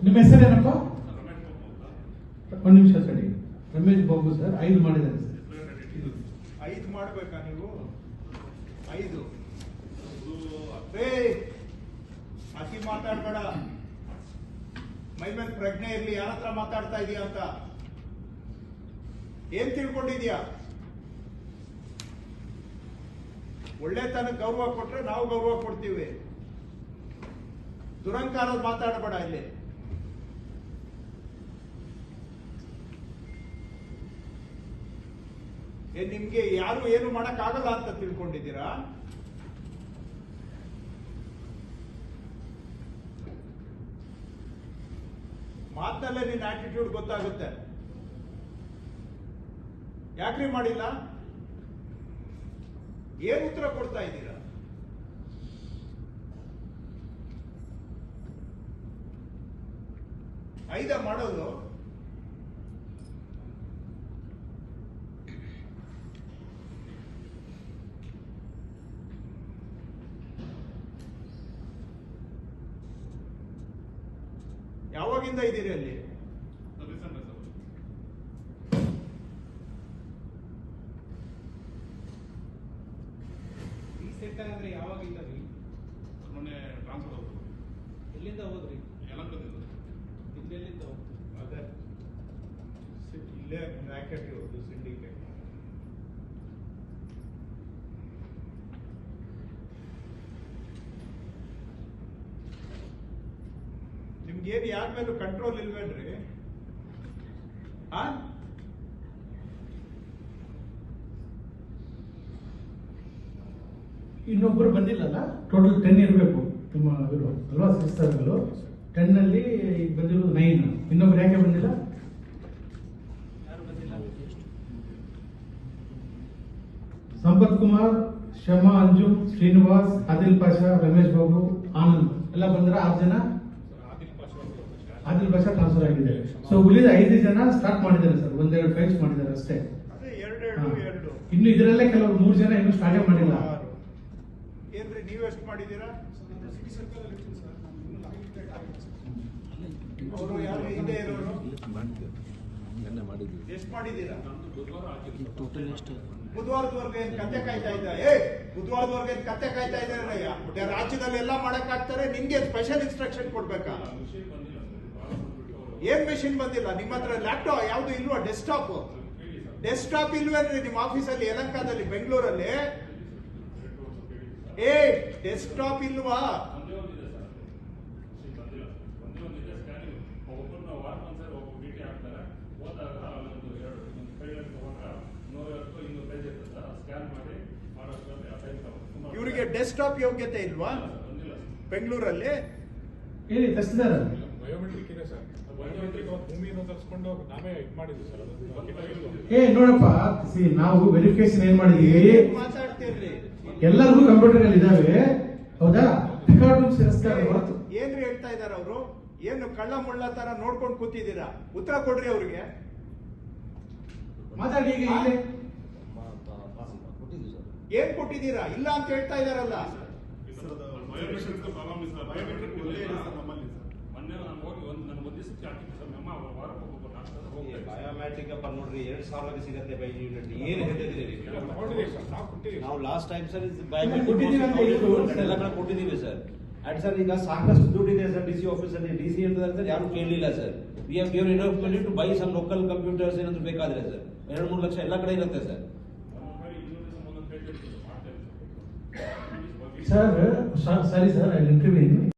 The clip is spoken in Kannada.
ನಿಮ್ಮ ಹೆಸರೇನಪ್ಪ? ಒಂದು ನಿಮಿಷ ಸರಿ. ರಮೇಶ್ ಬಾಬು ಸರ್ 5 ಮಾಡಿದ್ದಾರೆ ಸರ್. 5 ಮಾಡ್ಬೇಕಾ ನೀವು? 5 ಅತಿ ಮಾತಾಡ್ಬೇಡ. ಮೈ ಮೇಲೆ ಪ್ರಜ್ಞೆ ಇರ್ಲಿ. ಯಾರ ಹತ್ರ ಮಾತಾಡ್ತಾ ಇದೀಯ ಅಂತ ಏನ್ ತಿಳ್ಕೊಂಡಿದ್ಯಾ? ಒಳ್ಳೆತನಕ್ಕೆ ಗೌರವ ಕೊಟ್ರೆ ನಾವು ಗೌರವ ಕೊಡ್ತೀವಿ. ದುರಂಕಾರ ಮಾತಾಡಬೇಡ ಇಲ್ಲಿ. ನಿಮ್ಗೆ ಯಾರು ಏನು ಮಾಡಕ್ ಆಗಲ್ಲ ಅಂತ ತಿಳ್ಕೊಂಡಿದ್ದೀರಾ? ಮಾತಲ್ಲೇ ನಿನ್ನ ಆಟಿಟ್ಯೂಡ್ ಗೊತ್ತಾಗುತ್ತೆ. ಯಾಕ್ರಿ ಮಾಡಿಲ್ಲ? ಏನ್ ಉತ್ತರ ಕೊಡ್ತಾ ಇದ್ದೀರಾ? ಐದ ಮಾಡೋದು? ಯಾವಾಗಿಂದ ಇದ್ದೀರಿ ಅಲ್ಲಿ? ರೀಸೆಟ್ ಅಂದ್ರೆ ಯಾವಾಗಿಂದ ರೀ? ಮೊನ್ನೆ ಟ್ರಾನ್ಸ್ಫರ್ ಹೋದ್ರು. ಎಲ್ಲಿಂದ ಹೋದ್ರಿ? ಯಲಹಂಕದಿಂದ. ಇಲ್ಲೆಲ್ಲಿಂದ ಹೋಗ್ತೀರಿ? ಅದೇ ಇಲ್ಲೇ ಬ್ರಾಕೆಟ್ ಇರೋದು ಸಿಂಡಿಕೇಟ್. ನಿಮ್ಗೇನು ಯಾರ ಮೇಲೂ ಕಂಟ್ರೋಲ್ ಇಲ್ವೇನ್ರಿ? ಇನ್ನೊಬ್ಬರು ಬಂದಿಲ್ಲಲ್ಲ? ಟೋಟಲ್ 10 ಇರಬೇಕು ನಿಮ್ಮ ಇವರು ಅಲ್ವಾ? ಸಿಸ್ಟರ್ಗಳು 10 ಅಲ್ಲಿ ಈಗ ಬಂದಿರೋದು 9. ಇನ್ನೊಬ್ರು ಯಾಕೆ ಬಂದಿಲ್ಲ? ಯಾರು ಬಂದಿಲ್ಲ? ಸಂಪತ್ ಕುಮಾರ್, ಶಮಾ, ಅಂಜುಮ್, ಶ್ರೀನಿವಾಸ್, ಆದಿಲ್ ಪಾಷಾ, ರಮೇಶ್ ಬಾಬು, ಆನಂದ್ ಎಲ್ಲ ಬಂದ್ರ 6 ಜನ. ಆದಿಲ್ ಪಾಷಾ ಟ್ರಾನ್ಸ್ಫರ್ ಆಗಿದೆ. ಸೊ ಉಳಿದ 5 ಜನ ಸ್ಟಾರ್ಟ್ ಮಾಡಿದ್ದಾರೆ ಸರ್. 1-2 ಫೈಲ್ಸ್ ಮಾಡಿದ್ದಾರೆ ಅಷ್ಟೇ. ಇನ್ನು ಇದರಲ್ಲೇ ಕೆಲವರು 3 ಜನ ಇನ್ನು ಸ್ಟಾರ್ಟೇ ಮಾಡಿಲ್ಲ. ಏನ್ರಿ ನೀವೆಷ್ಟು ಮಾಡಿದ್ದೀರಾ? ಅವರು ಯಾರು ಹಿಂದೆ ಇರೋರು ಎಷ್ಟು ಮಾಡಿದ್ದೀರಾ? ಬುಧವಾರದವರೆಗೆ ಏನ್ ಕತ್ತೆ ಕಾಯ್ತಾ ಇದ್ದ? ಬುಧವಾರದವರೆಗೆ ಏನ್ ಕತ್ತೆ ಕಾಯ್ತಾ ಇದ್ದಾರಯ್ಯ? ರಾಜ್ಯದಲ್ಲಿ ಎಲ್ಲ ಮಾಡಕ್ ಆಗ್ತಾರೆ. ನಿಮ್ಗೆ ಸ್ಪೆಷಲ್ ಇನ್ಸ್ಟ್ರಕ್ಷನ್ ಕೊಡ್ಬೇಕಾ? ಏನ್ ಮೆಷಿನ್ ಬಂದಿಲ್ಲ ನಿಮ್ಮ ಹತ್ರ? ಲ್ಯಾಪ್ಟಾಪ್ ಯಾವ್ದು ಇಲ್ವಾ? ಡೆಸ್ಕ್ಟಾಪ್ ಇಲ್ವೇನ್ರಿ ನಿಮ್ಮ ಆಫೀಸಲ್ಲಿ? ಯಲಹಂಕದಲ್ಲಿ, ಬೆಂಗಳೂರಲ್ಲಿ ಡೆಸ್ಕ್ಟಾಪ್ ಇಲ್ವಾ? ಇವರಿಗೆ ಡೆಸ್ಕ್ಟಾಪ್ ಯೋಗ್ಯತೆ ಇಲ್ವಾ ಬೆಂಗಳೂರಲ್ಲಿ? ಹೇಳಿ ತರಿಸಿದಾರ? ಬಯೋಮೆಟ್ರಿಕ್ ಇದೆ ಸರ್. ಬಯೋಮೆಟ್ರಿಕ್ ಭೂಮಿಯನ್ನು ತರಿಸ್ಕೊಂಡು ನಾವೇ ಇದು ಮಾಡಿದ್ವಿ ಸರ್. ನೋಡಪ್ಪ, ನಾವು ವೆರಿಫಿಕೇಶನ್ ಏನ್ ಮಾಡಿದೀವಿ? ಮಾತಾಡ್ತಿರ್ಲಿ. ಎಲ್ಲರಿಗೂ ಕಂಪ್ಯೂಟರ್ ಇದಾವೆ, ಹೌದಾ? ಏನ್ರಿ ಹೇಳ್ತಾ ಇದಾರ ಅವರು? ಏನು ಕಳ್ಳ ಮುಳ್ಳ ತರ ನೋಡ್ಕೊಂಡು ಕೂತಿದ್ದೀರಾ? ಉತ್ತರ ಕೊಡ್ರಿ ಅವ್ರಿಗೆ. ಮಾತಾಡಿ. ಈಗ ಏನ್ ಕೊಟ್ಟಿದ್ದೀರಾ? ಇಲ್ಲ ಅಂತ ಹೇಳ್ತಾ ಇದಾರಲ್ಲ. ಬಯೋಮೆಟ್ರಿಕ್ ಅಪ್ಪ ನೋಡ್ರಿ 2000 ಸಿಗತ್ತೆ ಬೈ ಯೂನಿಟ್. ಏನು ಹೇಳ್ತಿದ್ದೀರಿ ನಾವು? ಲಾಸ್ಟ್ ಟೈಮ್ ಸರ್ ಬಯೋಮೆಟ್ರಿಕ್ ಎಲ್ಲ ಕಡೆ ಕೊಟ್ಟಿದ್ದೀವಿ ಸರ್. ಅಂಡ್ ಸರ್ ಈಗ ಸಾಕಷ್ಟು ದುಡ್ಡಿದೆ ಸರ್ ಡಿಸಿ ಆಫೀಸಲ್ಲಿ. ಡಿಸಿ ಹೇಳ್ತಾರೆ ಸರ್ ಯಾರು ಕೇಳಲಿಲ್ಲ sir. We have given enough money to buy some local computers ಏನಾದ್ರು ಬೇಕಾದ್ರೆ ಸರ್. 2-3 ಲಕ್ಷ ಎಲ್ಲ ಕಡೆ ಇರುತ್ತೆ sir. Sir sorry sir, I interview